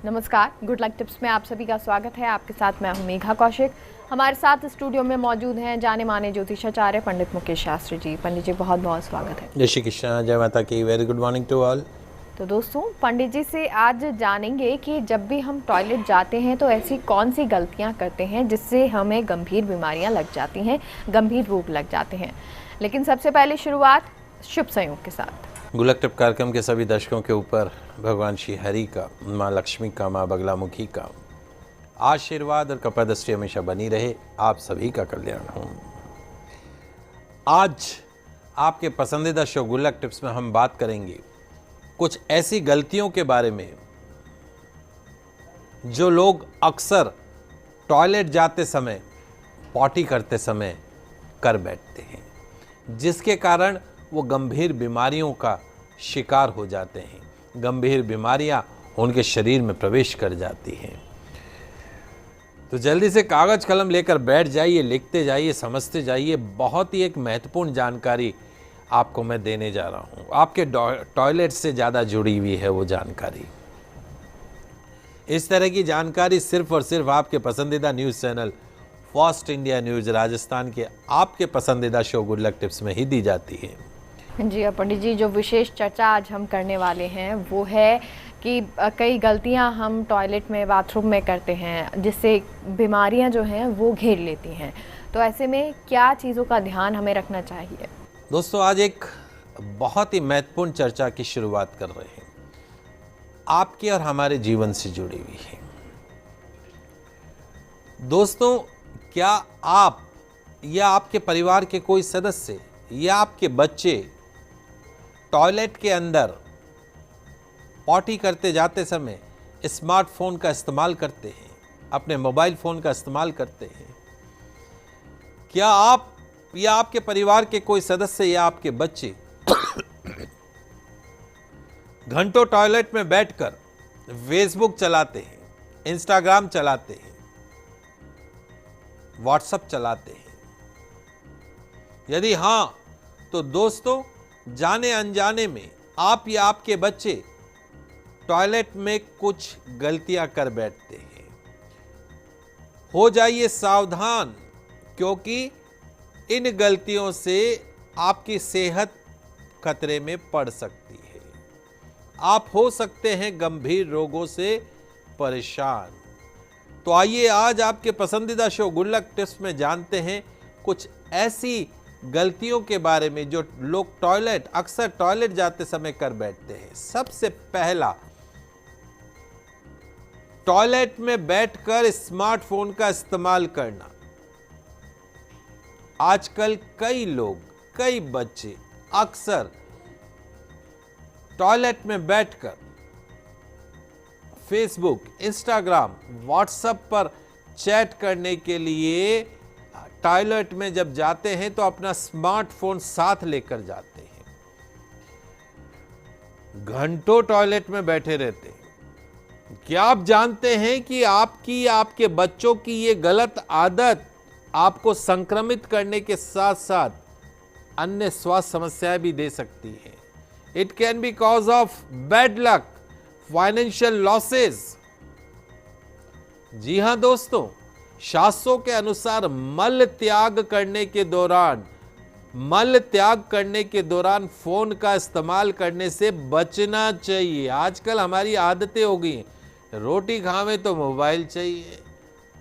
नमस्कार, good luck tips में आप सभी का स्वागत है। आपके साथ मैं हूं मेघा कौशिक। हमारे साथ स्टूडियो में मौजूद हैं जाने माने ज्योतिषाचार्य पंडित मुकेश शास्त्री जी। पंडित जी बहुत बहुत स्वागत है। जय श्री कृष्ण, जय माता की। Very good morning to all. तो दोस्तों, पंडित जी से आज जानेंगे कि जब भी हम टॉयलेट जाते हैं तो ऐसी कौन सी गलतियां करते हैं जिससे हमें गंभीर बीमारियां लग जाती हैं, गंभीर रोग लग जाते हैं। लेकिन सबसे पहले शुरुआत शुभ संयोग के साथ। गुलक टिप कार्यक्रम के सभी दर्शकों के ऊपर भगवान श्री हरि का, माँ लक्ष्मी का, माँ बगलामुखी का आशीर्वाद और कृपा दृष्टि हमेशा बनी रहे। आप सभी का कल्याण हो। आज आपके पसंदीदा शो गुलक टिप्स में हम बात करेंगे कुछ ऐसी गलतियों के बारे में जो लोग अक्सर टॉयलेट जाते समय, पॉटी करते समय कर बैठते हैं, जिसके कारण वो गंभीर बीमारियों का शिकार हो जाते हैं। गंभीर बीमारियां उनके शरीर में प्रवेश कर जाती हैं। तो जल्दी से कागज कलम लेकर बैठ जाइए, लिखते जाइए, समझते जाइए। बहुत ही एक महत्वपूर्ण जानकारी आपको मैं देने जा रहा हूं। आपके टॉयलेट से ज़्यादा जुड़ी हुई है वो जानकारी। इस तरह की जानकारी सिर्फ और सिर्फ आपके पसंदीदा news channel fast India news Rajasthan के आपके पसंदीदा शो गुड लक टिप्स में ही दी जाती है। जी पंडित जी, जो विशेष चर्चा आज हम करने वाले हैं वो है कि कई गलतियां हम टॉयलेट में, बाथरूम में करते हैं जिससे बीमारियां जो हैं वो घेर लेती हैं। तो ऐसे में क्या चीज़ों का ध्यान हमें रखना चाहिए? दोस्तों, आज एक बहुत ही महत्वपूर्ण चर्चा की शुरुआत कर रहे हैं, आपके और हमारे जीवन से जुड़ी हुई है। दोस्तों, क्या आप या आपके परिवार के कोई सदस्य या आपके बच्चे टॉयलेट के अंदर पॉटी करते जाते समय स्मार्टफोन का इस्तेमाल करते हैं, अपने मोबाइल फोन का इस्तेमाल करते हैं? क्या आप या आपके परिवार के कोई सदस्य या आपके बच्चे घंटों टॉयलेट में बैठकर फेसबुक चलाते हैं, इंस्टाग्राम चलाते हैं, व्हाट्सएप चलाते हैं? यदि हां, तो दोस्तों, जाने अनजाने में आप या आपके बच्चे टॉयलेट में कुछ गलतियां कर बैठते हैं। हो जाइए सावधान, क्योंकि इन गलतियों से आपकी सेहत खतरे में पड़ सकती है। आप हो सकते हैं गंभीर रोगों से परेशान। तो आइए आज आपके पसंदीदा शो गुड लक टिप्स में जानते हैं कुछ ऐसी गलतियों के बारे में जो लोग अक्सर टॉयलेट जाते समय कर बैठते हैं। सबसे पहला, टॉयलेट में बैठकर स्मार्टफोन का इस्तेमाल करना। आजकल कई लोग, कई बच्चे अक्सर टॉयलेट में बैठकर फेसबुक, इंस्टाग्राम, व्हाट्सएप पर चैट करने के लिए टॉयलेट में जब जाते हैं तो अपना स्मार्टफोन साथ लेकर जाते हैं। घंटों टॉयलेट में बैठे रहते हैं। क्या आप जानते हैं कि आपकी या आपके बच्चों की ये गलत आदत आपको संक्रमित करने के साथ साथ अन्य स्वास्थ्य समस्याएं भी दे सकती है? It can be cause of bad luck, financial losses. जी हां दोस्तों, शास्त्रों के अनुसार मल त्याग करने के दौरान फोन का इस्तेमाल करने से बचना चाहिए। आजकल हमारी आदतें हो गई हैं, रोटी खावे तो मोबाइल चाहिए,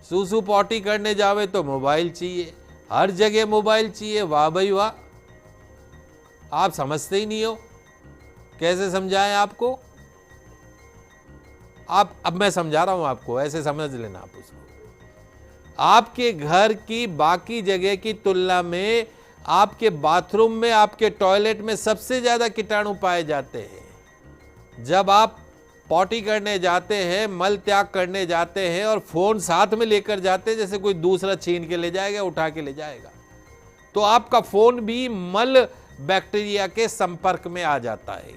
सूसू पॉटी करने जावे तो मोबाइल चाहिए, हर जगह मोबाइल चाहिए। वाह भाई वाह, आप समझते ही नहीं हो। कैसे समझाएं आपको? अब मैं समझा रहा हूं आपको, ऐसे समझ लेना आप उसको। आपके घर की बाकी जगह की तुलना में आपके बाथरूम में, आपके टॉयलेट में सबसे ज्यादा कीटाणु पाए जाते हैं। जब आप पॉटी करने जाते हैं, मल त्याग करने जाते हैं और फोन साथ में लेकर जाते हैं, जैसे कोई दूसरा छीन के ले जाएगा, उठा के ले जाएगा, तो आपका फोन भी मल बैक्टीरिया के संपर्क में आ जाता है।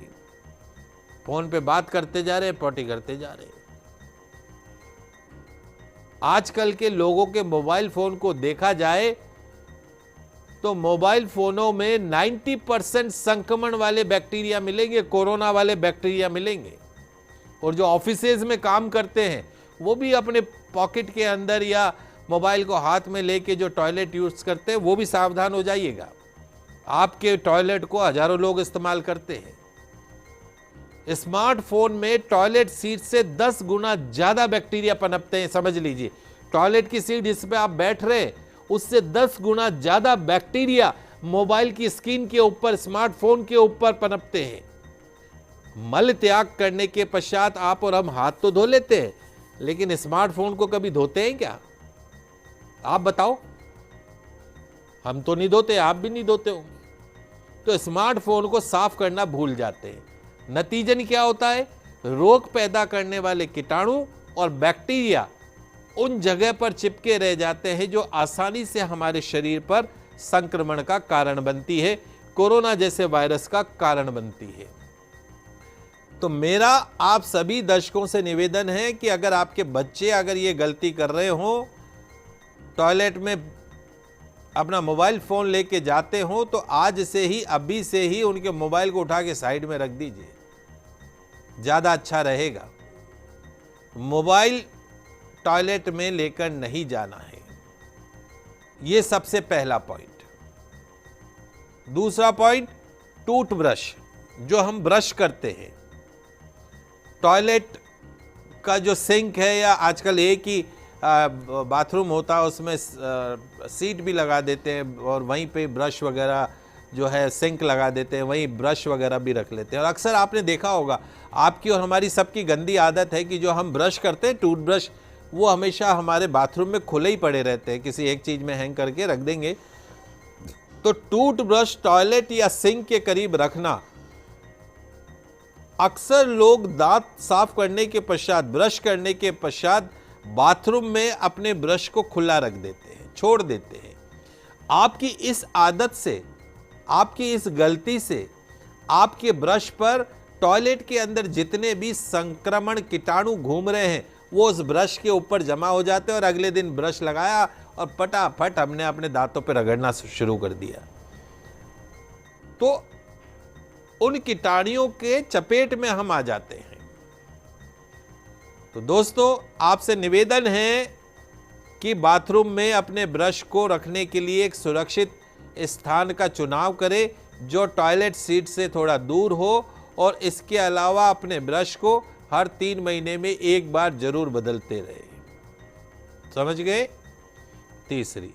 फोन पे बात करते जा रहे हैं, पॉटी करते जा रहे हैं। आजकल के लोगों के मोबाइल फोन को देखा जाए तो मोबाइल फोनों में 90% संक्रमण वाले बैक्टीरिया मिलेंगे, कोरोना वाले बैक्टीरिया मिलेंगे। और जो ऑफिसेज में काम करते हैं वो भी अपने पॉकेट के अंदर या मोबाइल को हाथ में लेके जो टॉयलेट यूज करते हैं वो भी सावधान हो जाइएगा। आपके टॉयलेट को हजारों लोग इस्तेमाल करते हैं। स्मार्टफोन में टॉयलेट सीट से 10 गुना ज्यादा बैक्टीरिया पनपते हैं, समझ लीजिए। टॉयलेट की सीट जिस पे आप बैठ रहे हैं उससे 10 गुना ज्यादा बैक्टीरिया मोबाइल की स्क्रीन के ऊपर, स्मार्टफोन के ऊपर पनपते हैं। मल त्याग करने के पश्चात आप और हम हाथ तो धो लेते हैं, लेकिन स्मार्टफोन को कभी धोते हैं क्या? आप बताओ। हम तो नहीं धोते, आप भी नहीं धोते होंगे। तो स्मार्टफोन को साफ करना भूल जाते हैं। नतीजन क्या होता है? रोग पैदा करने वाले कीटाणु और बैक्टीरिया उन जगह पर चिपके रह जाते हैं जो आसानी से हमारे शरीर पर संक्रमण का कारण बनती है, कोरोना जैसे वायरस का कारण बनती है। तो मेरा आप सभी दर्शकों से निवेदन है कि अगर आपके बच्चे अगर ये गलती कर रहे हो, टॉयलेट में अपना मोबाइल फोन लेके जाते हो, तो आज से ही, अभी से ही उनके मोबाइल को उठा के साइड में रख दीजिए, ज्यादा अच्छा रहेगा। मोबाइल टॉयलेट में लेकर नहीं जाना है, यह सबसे पहला पॉइंट। दूसरा पॉइंट, टूथब्रश जो हम ब्रश करते हैं, टॉयलेट का जो सिंक है या आजकल एक ही बाथरूम होता है उसमें सीट भी लगा देते हैं और वहीं पे ब्रश वगैरह जो है सिंक लगा देते हैं, वहीं ब्रश वगैरह भी रख लेते हैं। और अक्सर आपने देखा होगा, आपकी और हमारी सबकी गंदी आदत है कि जो हम ब्रश करते हैं, टूथब्रश, वो हमेशा हमारे बाथरूम में खुले ही पड़े रहते हैं, किसी एक चीज़ में हैंग करके रख देंगे। तो टूथब्रश टॉयलेट या सिंक के करीब रखना, अक्सर लोग दांत साफ करने के पश्चात, ब्रश करने के पश्चात बाथरूम में अपने ब्रश को खुला रख देते हैं, छोड़ देते हैं। आपकी इस आदत से, आपकी इस गलती से आपके ब्रश पर टॉयलेट के अंदर जितने भी संक्रमण कीटाणु घूम रहे हैं वो उस ब्रश के ऊपर जमा हो जाते हैं और अगले दिन ब्रश लगाया और फटाफट हमने अपने दांतों पर रगड़ना शुरू कर दिया, तो उन कीटाणुओं के चपेट में हम आ जाते हैं। तो दोस्तों, आपसे निवेदन है कि बाथरूम में अपने ब्रश को रखने के लिए एक सुरक्षित स्थान का चुनाव करें जो टॉयलेट सीट से थोड़ा दूर हो, और इसके अलावा अपने ब्रश को हर 3 महीने में एक बार जरूर बदलते रहे। समझ गए? तीसरी,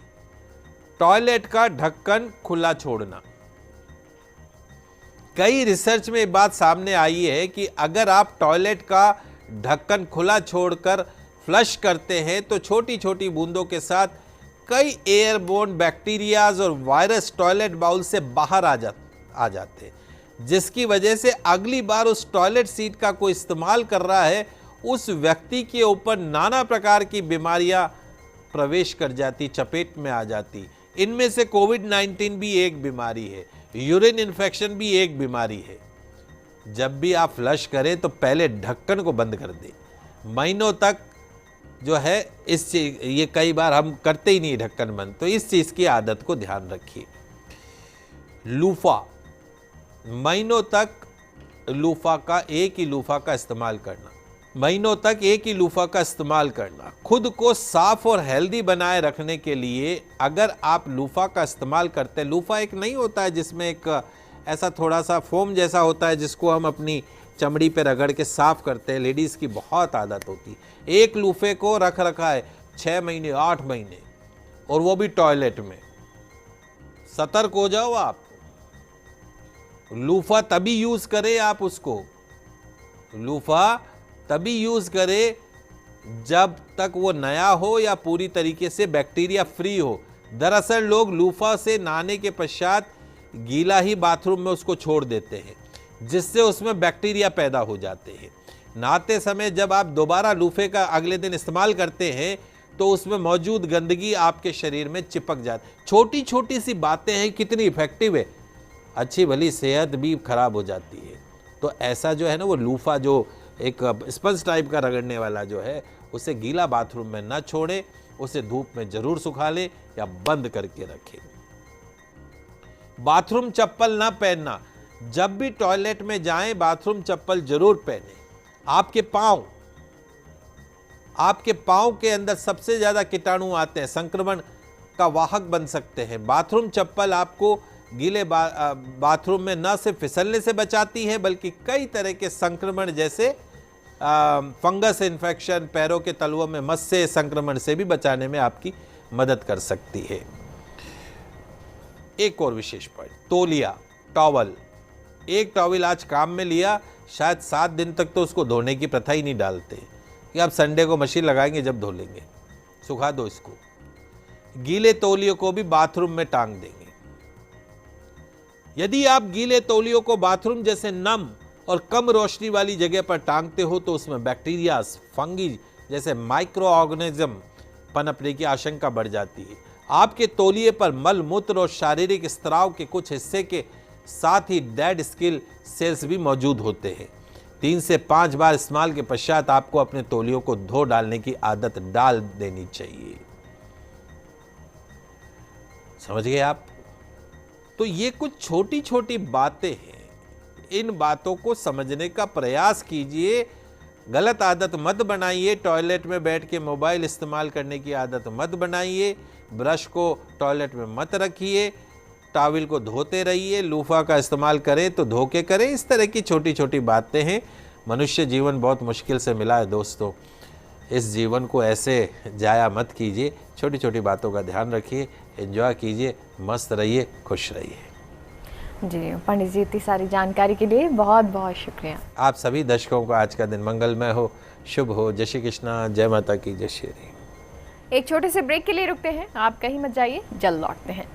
टॉयलेट का ढक्कन खुला छोड़ना। कई रिसर्च में एक बात सामने आई है कि अगर आप टॉयलेट का ढक्कन खुला छोड़कर फ्लश करते हैं तो छोटी छोटी बूंदों के साथ कई एयरबोर्न बैक्टीरियाज और वायरस टॉयलेट बाउल से बाहर आ जाते हैं, जिसकी वजह से अगली बार उस टॉयलेट सीट का कोई इस्तेमाल कर रहा है, उस व्यक्ति के ऊपर नाना प्रकार की बीमारियां प्रवेश कर जाती, चपेट में आ जाती। इनमें से कोविड-19 भी एक बीमारी है, यूरिन इन्फेक्शन भी एक बीमारी है। जब भी आप फ्लश करें तो पहले ढक्कन को बंद कर दें। महीनों तक जो है इस चीज, ये कई बार हम करते ही नहीं ढक्कन बंद, तो इस चीज की आदत को ध्यान रखिए। लूफा, महीनों तक लूफा का, एक ही लूफा का इस्तेमाल करना, महीनों तक एक ही लूफा का इस्तेमाल करना। खुद को साफ और हेल्दी बनाए रखने के लिए अगर आप लूफा का इस्तेमाल करते हैं, लूफा एक नहीं होता है जिसमें एक ऐसा थोड़ा सा फोम जैसा होता है जिसको हम अपनी चमड़ी पे रगड़ के साफ करते हैं, लेडीज़ की बहुत आदत होती है। एक लूफे को रख रखा है 6 महीने 8 महीने, और वो भी टॉयलेट में। सतर्क हो जाओ आप। लूफा तभी यूज करें आप उसको, लूफा तभी यूज करें जब तक वो नया हो या पूरी तरीके से बैक्टीरिया फ्री हो। दरअसल लोग लूफा से नहाने के पश्चात गीला ही बाथरूम में उसको छोड़ देते हैं, जिससे उसमें बैक्टीरिया पैदा हो जाते हैं। नहाते समय जब आप दोबारा लूफे का अगले दिन इस्तेमाल करते हैं तो उसमें मौजूद गंदगी आपके शरीर में चिपक जाती। छोटी छोटी सी बातें हैं, कितनी इफेक्टिव है, अच्छी भली सेहत भी खराब हो जाती है। तो ऐसा जो है ना, वो लूफा जो एक स्पंज टाइप का रगड़ने वाला जो है, उसे गीला बाथरूम में ना छोड़े, उसे धूप में जरूर सुखा ले या बंद करके रखें। बाथरूम चप्पल ना पहनना, जब भी टॉयलेट में जाएं बाथरूम चप्पल जरूर पहने। आपके पांव के अंदर सबसे ज्यादा कीटाणु आते हैं, संक्रमण का वाहक बन सकते हैं। बाथरूम चप्पल आपको गीले बाथरूम में न सिर्फ फिसलने से बचाती है बल्कि कई तरह के संक्रमण जैसे फंगस इन्फेक्शन, पैरों के तलुओं में मस से संक्रमण से भी बचाने में आपकी मदद कर सकती है। एक और विशेष पॉइंट, तौलिया, टॉवल। एक टॉवल आज काम में लिया, शायद 7 दिन तक तो उसको धोने की प्रथा ही नहीं डालते कि आप संडे को मशीन लगाएंगे जब धो लेंगे, सुखा दो इसको। गीले तौलियों को भी बाथरूम में टांग देंगे। यदि आप गीले तौलियों को बाथरूम जैसे नम और कम रोशनी वाली जगह पर टांगते हो तो उसमें बैक्टीरिया, फंगी जैसे माइक्रो ऑर्गेनिज्म पनपने की आशंका बढ़ जाती है। आपके तौलिए पर मल मूत्र और शारीरिक स्त्राव के कुछ हिस्से के साथ ही डेड स्किन सेल्स भी मौजूद होते हैं। 3 से 5 बार इस्तेमाल के पश्चात आपको अपने तौलियों को धो डालने की आदत डाल देनी चाहिए। समझ गए आप? तो ये कुछ छोटी छोटी बातें हैं, इन बातों को समझने का प्रयास कीजिए। गलत आदत मत बनाइए, टॉयलेट में बैठ के मोबाइल इस्तेमाल करने की आदत मत बनाइए, ब्रश को टॉयलेट में मत रखिए, टॉवल को धोते रहिए, लूफा का इस्तेमाल करें तो धो के करें। इस तरह की छोटी छोटी बातें हैं। मनुष्य जीवन बहुत मुश्किल से मिला है दोस्तों, इस जीवन को ऐसे जाया मत कीजिए। छोटी छोटी बातों का ध्यान रखिए, एंजॉय कीजिए, मस्त रहिए, खुश रहिए। जी पंडित जी, इतनी सारी जानकारी के लिए बहुत बहुत शुक्रिया। आप सभी दर्शकों को आज का दिन मंगलमय हो, शुभ हो। जय श्री कृष्णा, जय माता की, जय श्री राम। एक छोटे से ब्रेक के लिए रुकते हैं, आप कहीं मत जाइए, जल्द लौटते हैं।